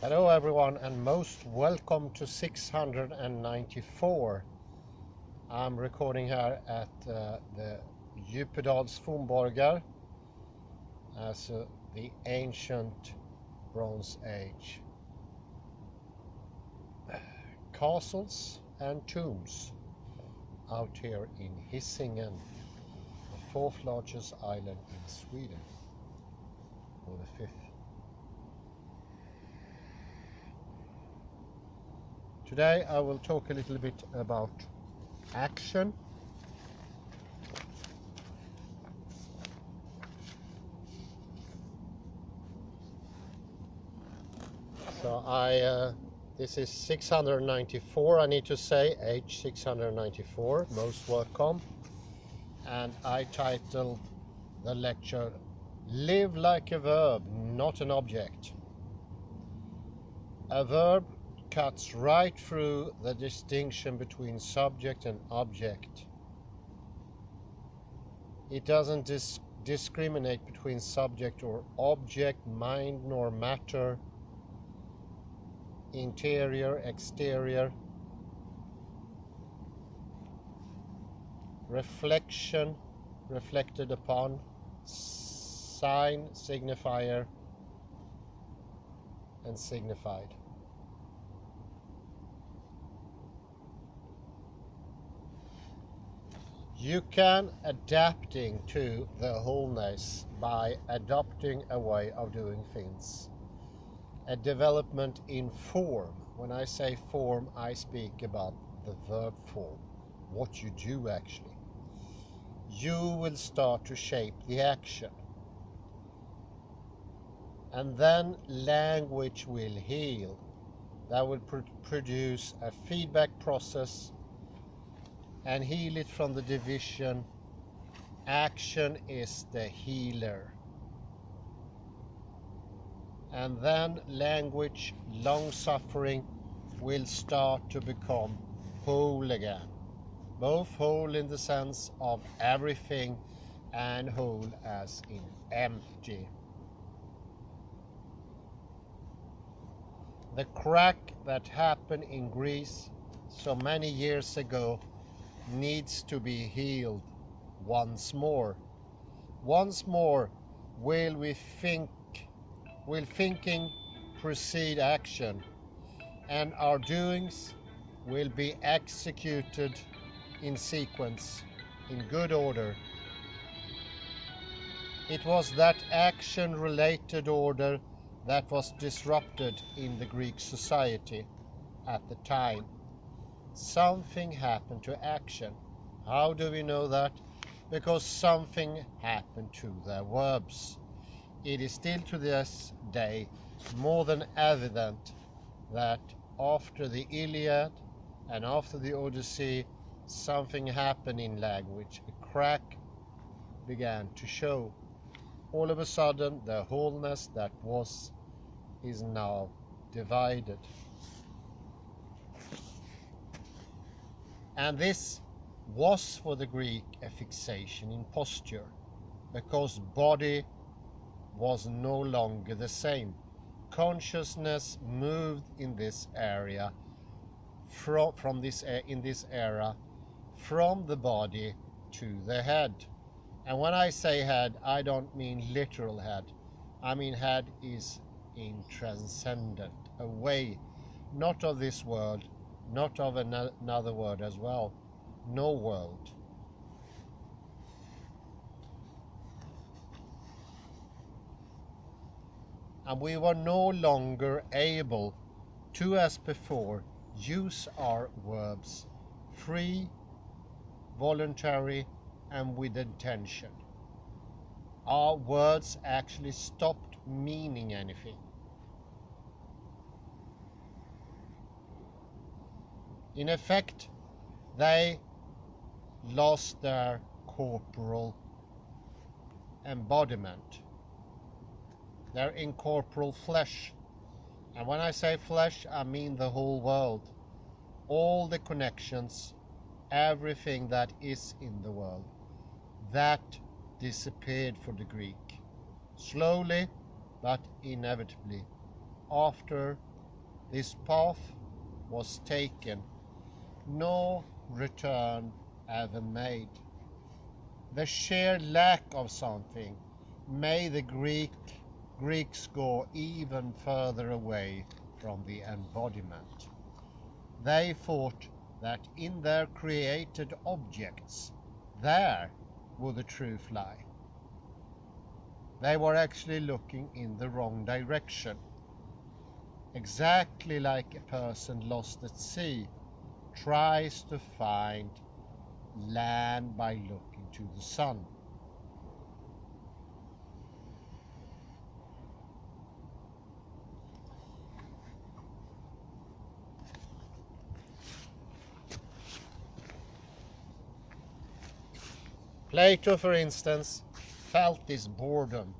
Hello everyone and most welcome to 694. I'm recording here at the Djupedals Fornborgar as the ancient Bronze Age castles and tombs out here in Hisingen, the fourth largest island in Sweden, or the fifth. Today I will talk a little bit about action. So this is 694, I need to say, age 694, most welcome. And I titled the lecture, Live Like a Verb, Not an Object. A verb cuts right through the distinction between subject and object. It doesn't discriminate between subject or object, mind nor matter, interior, exterior, reflection, reflected upon, sign, signifier, and signified. You can adapting to the wholeness by adopting a way of doing things. A development in form. When I say form, I speak about the verb form, what you do actually. You will start to shape the action. And then language will heal. That will produce a feedback process and heal it from the division. Action is the healer. And then language, long suffering, will start to become whole again. Both whole in the sense of everything and whole as in empty. The crack that happened in Greece so many years ago needs to be healed once more. Once more will thinking precede action, and our doings will be executed in sequence, in good order. It was that action-related order that was disrupted in the Greek society at the time. Something happened to action. How do we know that? Because something happened to their verbs. It is still to this day more than evident that after the Iliad and after the Odyssey, something happened in language. A crack began to show. All of a sudden, the wholeness that was is now divided. And this was for the Greek a fixation in posture, because body was no longer the same. Consciousness moved in this area, from the body to the head. And when I say head, I don't mean literal head. I mean head is in transcendent, away, not of this world, not of another world as well, no world. And we were no longer able to, as before, use our verbs free, voluntary, and with intention. Our words actually stopped meaning anything. In effect, they lost their corporal embodiment, their incorporeal flesh. And when I say flesh, I mean the whole world, all the connections, everything that is in the world. That disappeared for the Greek, slowly but inevitably, after This path was taken, no return ever made. The sheer lack of something made the Greeks go even further away from the embodiment. They thought that in their created objects, there would the truth lie. They were actually looking in the wrong direction, exactly like a person lost at sea tries to find land by looking to the sun. Plato, for instance, felt this boredom,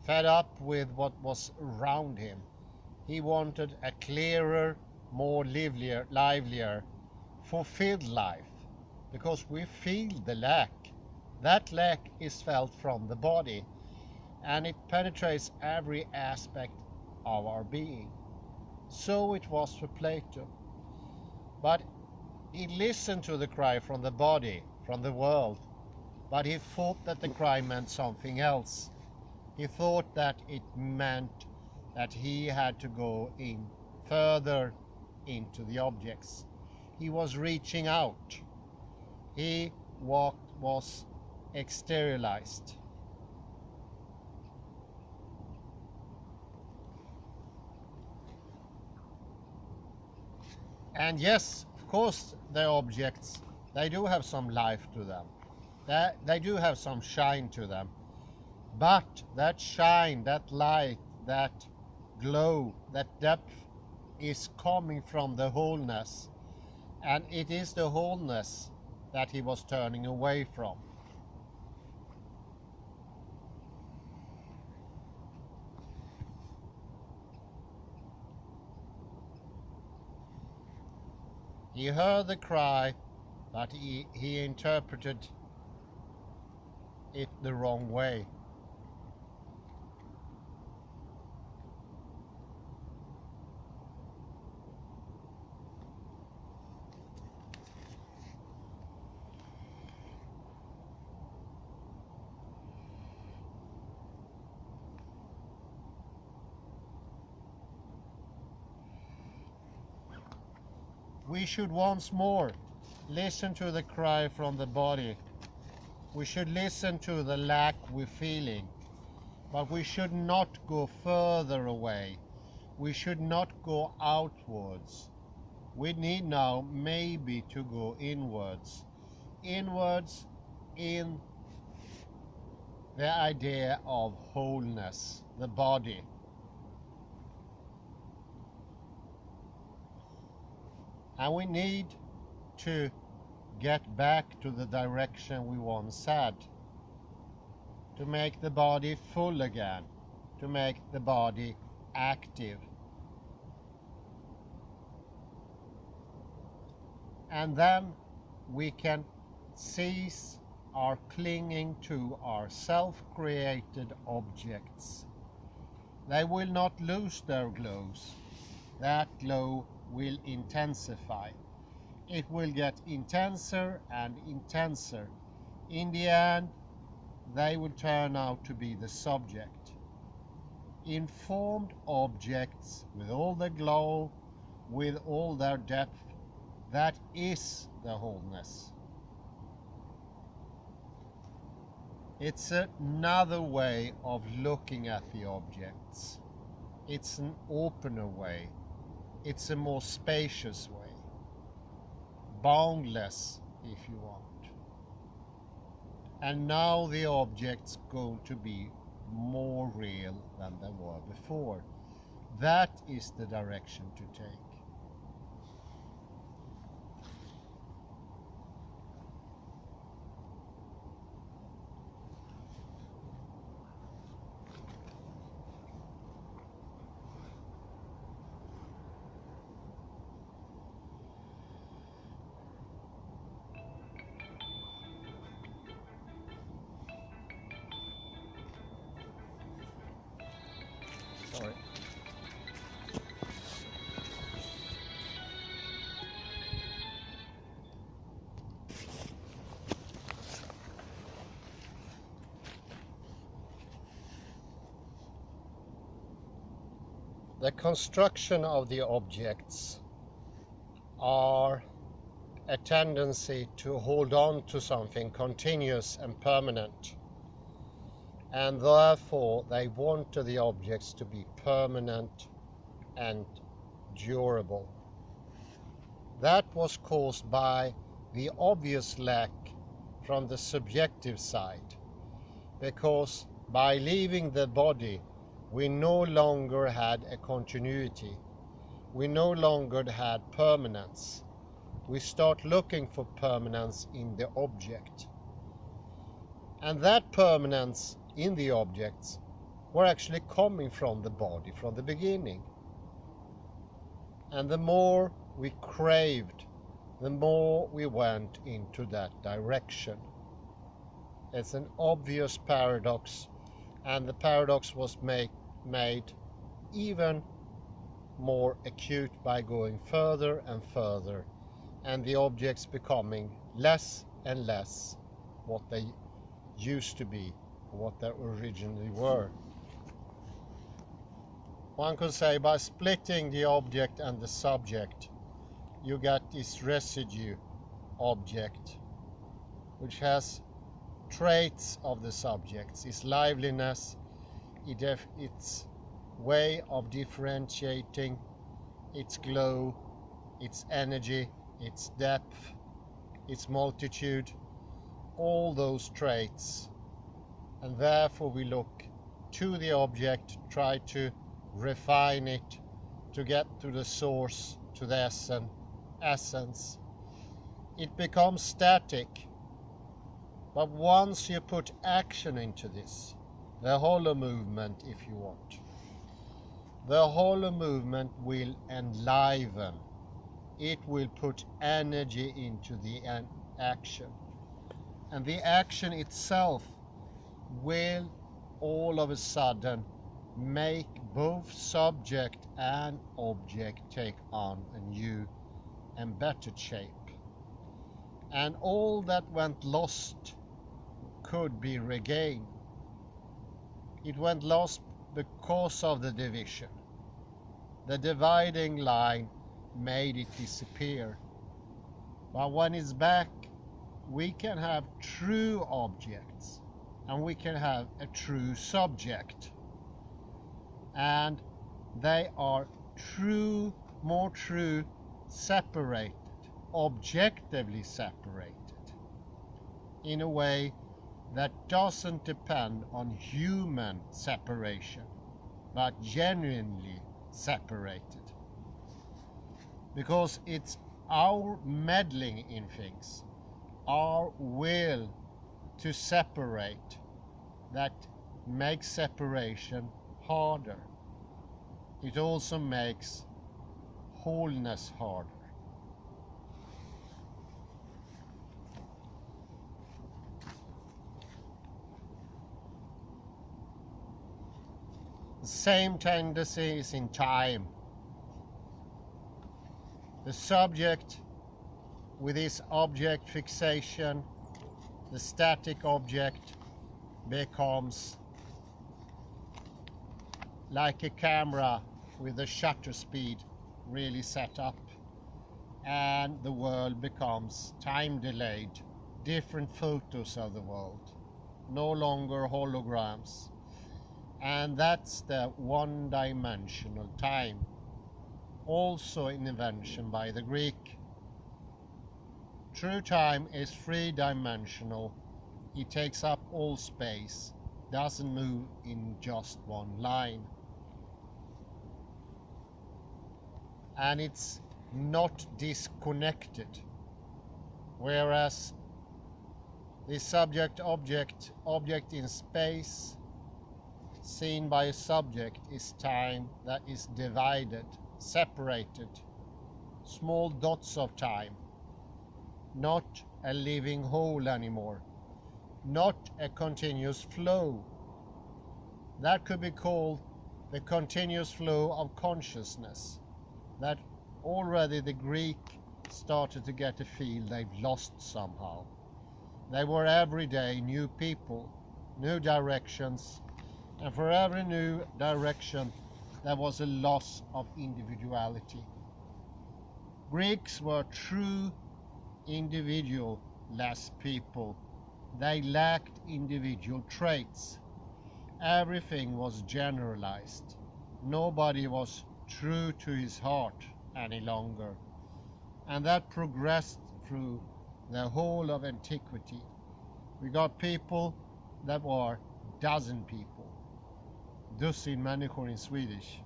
fed up with what was around him. He wanted a clearer, more livelier, fulfilled life, because we feel the lack. That lack is felt from the body, and it penetrates every aspect of our being. So it was for Plato. But he listened to the cry from the body, from the world, but he thought that the cry meant something else. He thought that it meant that he had to go in further into the objects. He was reaching out. He was exteriorized. And yes, of course, the objects, they do have some life to them. They do have some shine to them. But that shine, that light, that glow, that depth is coming from the wholeness. And it is the wholeness that he was turning away from. He heard the cry, but he interpreted it the wrong way. We should once more listen to the cry from the body. We should listen to the lack we're feeling, but we should not go further away. We should not go outwards. We need now maybe to go inwards. Inwards in the idea of wholeness, the body. And we need to get back to the direction we once had, to make the body full again, to make the body active. And then we can cease our clinging to our self-created objects. They will not lose their glows. That glow will intensify. It will get intenser and intenser. In the end, they will turn out to be the subject. Informed objects with all their glow, with all their depth, that is the wholeness. It's another way of looking at the objects. It's an opener way. It's a more spacious way. Boundless, if you want. And now the objects going to be more real than they were before. That is the direction to take. Sorry. The construction of the objects are a tendency to hold on to something continuous and permanent, and therefore they want the objects to be permanent and durable. That was caused by the obvious lack from the subjective side, because by leaving the body we no longer had a continuity, we no longer had permanence. We start looking for permanence in the object, and that permanence in the objects were actually coming from the body from the beginning. And the more we craved, the more we went into that direction. It's an obvious paradox, and the paradox was made even more acute by going further and further, and the objects becoming less and less what they used to be, what they originally were. One could say by splitting the object and the subject, you get this residue object, which has traits of the subjects, its liveliness, its way of differentiating, its glow, its energy, its depth, its multitude, all those traits. And therefore we look to the object, try to refine it, to get to the source, to the essence. It becomes static. But once you put action into this, the hollow movement, if you want, the hollow movement will enliven. It will put energy into the action. And the action itself will all of a sudden make both subject and object take on a new and better shape. And all that went lost could be regained. It went lost because of the division. The dividing line made it disappear. But when it's back, we can have true objects and we can have a true subject. And they are true, more true, separated, objectively separated, in a way that doesn't depend on human separation, but genuinely separated. Because it's our meddling in things, our will to separate, that makes separation harder. It also makes wholeness harder. The same tendency is in time. The subject with its object fixation, the static object, becomes like a camera with the shutter speed really set up, and the world becomes time delayed, different photos of the world, no longer holograms. And that's the one-dimensional time, also an invention by the Greek. True time is three-dimensional. It takes up all space, doesn't move in just one line. And it's not disconnected, whereas the subject-object in space seen by a subject is time that is divided, separated, small dots of time, not a living whole anymore, not a continuous flow. That could be called the continuous flow of consciousness, that already the Greek started to get a feel they've lost somehow. They were every day new people, new directions, and for every new direction there was a loss of individuality. Greeks were true individual-less people. They lacked individual traits. Everything was generalized. Nobody was true to his heart any longer. And that progressed through the whole of antiquity. We got people that were dozen people. Dussin människor in Swedish.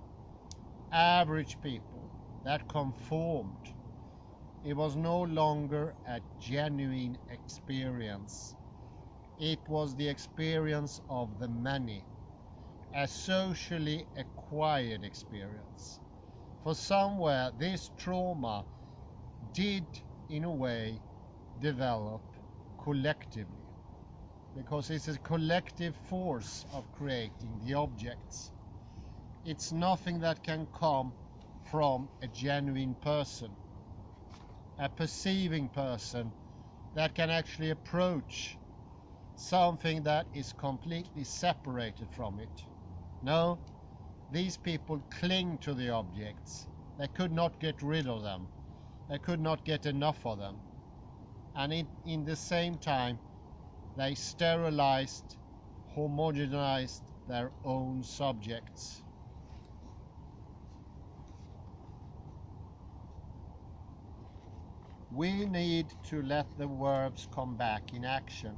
Average people that conformed. It was no longer a genuine experience. It was the experience of the many, a socially acquired experience. For somewhere this trauma did, in a way, develop collectively, because it's a collective force of creating the objects. It's nothing that can come from a genuine person, a perceiving person that can actually approach something that is completely separated from it. No, these people cling to the objects. They could not get rid of them. They could not get enough of them. And in the same time, they sterilized, homogenized their own subjects. We need to let the verbs come back in action.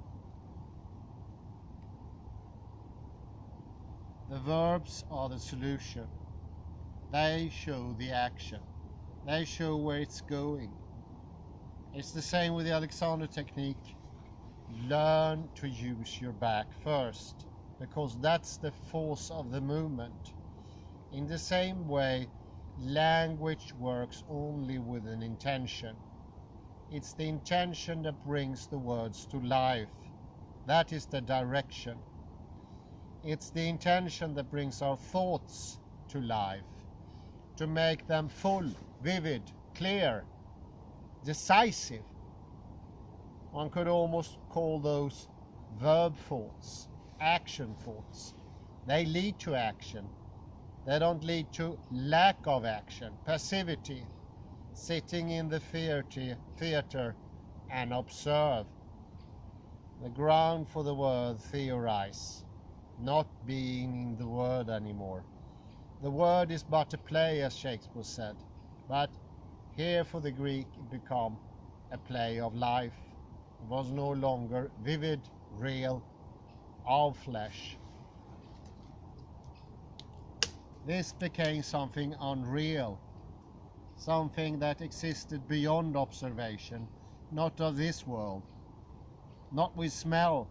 The verbs are the solution. They show the action. They show where it's going. It's the same with the Alexander technique. Learn to use your back first, because that's the force of the movement. In the same way, language works only with an intention. It's the intention that brings the words to life. That is the direction. It's the intention that brings our thoughts to life, to make them full, vivid, clear, decisive. One could almost call those verb thoughts, action thoughts. They lead to action. They don't lead to lack of action, passivity, sitting in the theater and observe. The ground for the word theorize, not being in the word anymore. The word is but a play, as Shakespeare said, but here for the Greek it became a play of life. It was no longer vivid, real, of flesh. This became something unreal, something that existed beyond observation, not of this world, not with smell,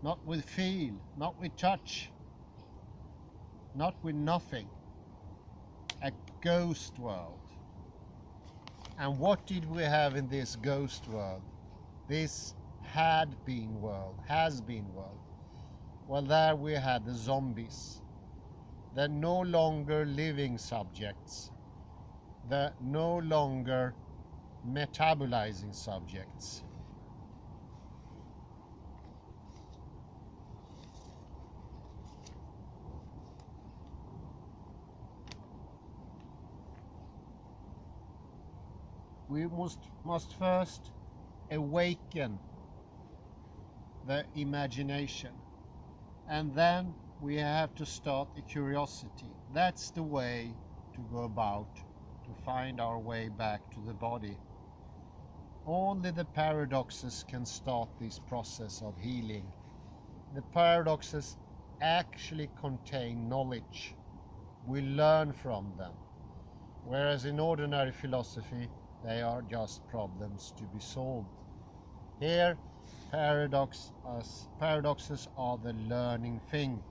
not with feel, not with touch, not with nothing. A ghost world. And what did we have in this ghost world? This had been world, has been world. Well, there we had the zombies. The no longer living subjects. The no longer metabolizing subjects. We must first awaken the imagination, and then we have to start a curiosity. That's the way to go about to find our way back to the body. Only the paradoxes can start this process of healing. The paradoxes actually contain knowledge. We learn from them, whereas in ordinary philosophy they are just problems to be solved. Here, paradoxes are the learning thing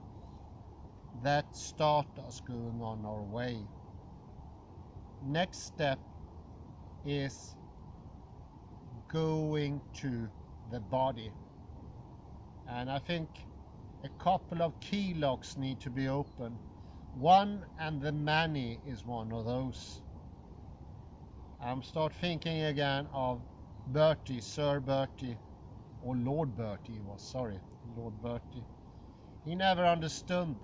that start us going on our way. Next step is going to the body. And I think a couple of key locks need to be open. One and the many is one of those. I'm start thinking again of Bertie, Sir Bertie, or Lord Bertie was, sorry, Lord Bertie. He never understood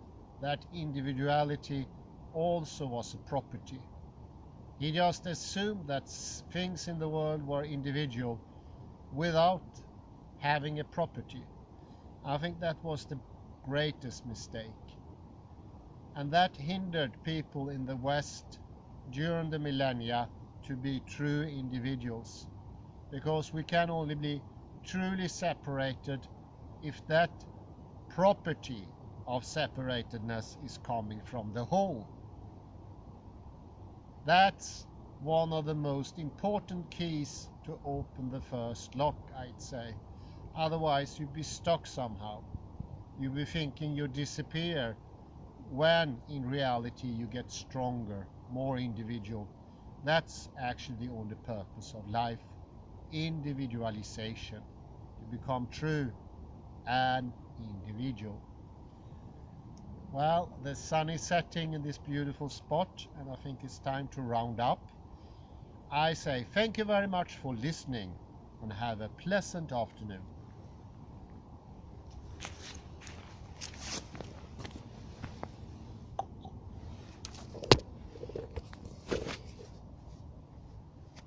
that individuality also was a property. He just assumed that things in the world were individual without having a property. I think that was the greatest mistake. And that hindered people in the West during the millennia to be true individuals. Because we can only be truly separated if that property of separatedness is coming from the whole. That's one of the most important keys to open the first lock, I'd say. Otherwise you'd be stuck somehow. You'd be thinking you disappear, when in reality you get stronger, more individual. That's actually the only purpose of life. Individualization. To become true and individual. Well, the sun is setting in this beautiful spot, and I think it's time to round up. I say thank you very much for listening, and have a pleasant afternoon.